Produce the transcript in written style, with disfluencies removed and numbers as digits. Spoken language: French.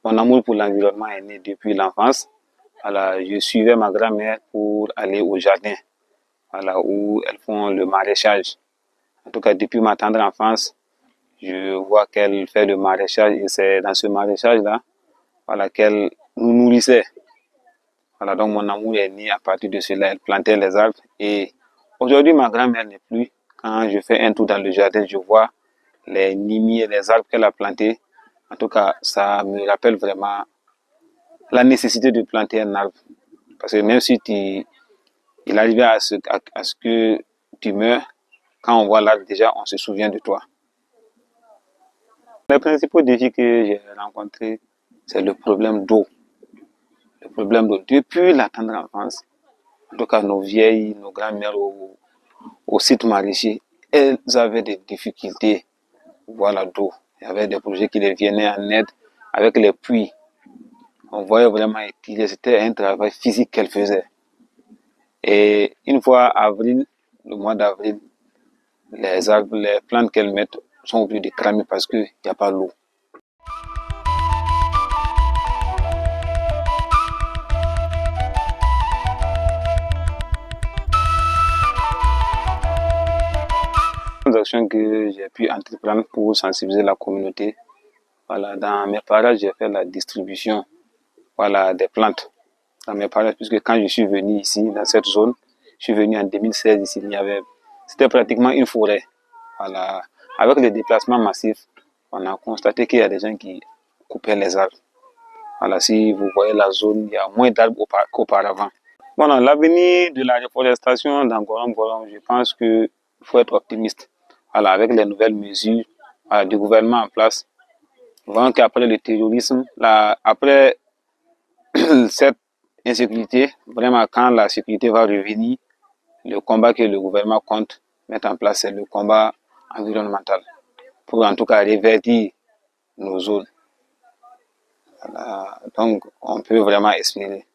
Mon amour pour l'environnement est né depuis l'enfance. Voilà, je suivais ma grand-mère pour aller au jardin, voilà, où elles font le maraîchage. En tout cas, depuis ma tendre enfance, je vois qu'elle fait le maraîchage et c'est dans ce maraîchage-là, voilà, qu'elle nous nourrissait. Voilà, donc mon amour est né à partir de cela. Elle plantait les arbres et aujourd'hui, ma grand-mère n'est plus. Quand je fais un tour dans le jardin, je vois les nimiers, les arbres qu'elle a plantés. En tout cas, ça me rappelle vraiment la nécessité de planter un arbre. Parce que même si il arrivait à ce que tu meurs, quand on voit l'arbre, déjà, on se souvient de toi. Les principaux défis que j'ai rencontrés, c'est le problème d'eau. Le problème d'eau. Depuis la tendre enfance, en tout cas nos vieilles, nos grands-mères au site maraîcher, elles avaient des difficultés, voilà, d'eau. Il y avait des projets qui les venaient en aide avec les puits. On voyait vraiment que c'était un travail physique qu'elles faisaient. Et une fois avril, le mois d'avril, les arbres, les plantes qu'elles mettent sont obligées de cramer parce qu'il n'y a pas l'eau. Les actions que j'ai pu entreprendre pour sensibiliser la communauté, voilà, dans mes parages, j'ai fait la distribution, voilà, des plantes dans mes parages, puisque quand je suis venu ici, dans cette zone, je suis venu en 2016 ici, c'était pratiquement une forêt. Voilà. Avec les déplacements massifs, on a constaté qu'il y a des gens qui coupaient les arbres. Voilà, si vous voyez la zone, il y a moins d'arbres qu'auparavant. Voilà, l'avenir de la reforestation dans Gorom, je pense qu'il faut être optimiste. Voilà, avec les nouvelles mesures, voilà, du gouvernement en place, voyons qu'après le terrorisme, après cette insécurité, vraiment quand la sécurité va revenir, le combat que le gouvernement compte mettre en place, c'est le combat environnemental pour en tout cas reverdir nos zones. Voilà, donc on peut vraiment espérer.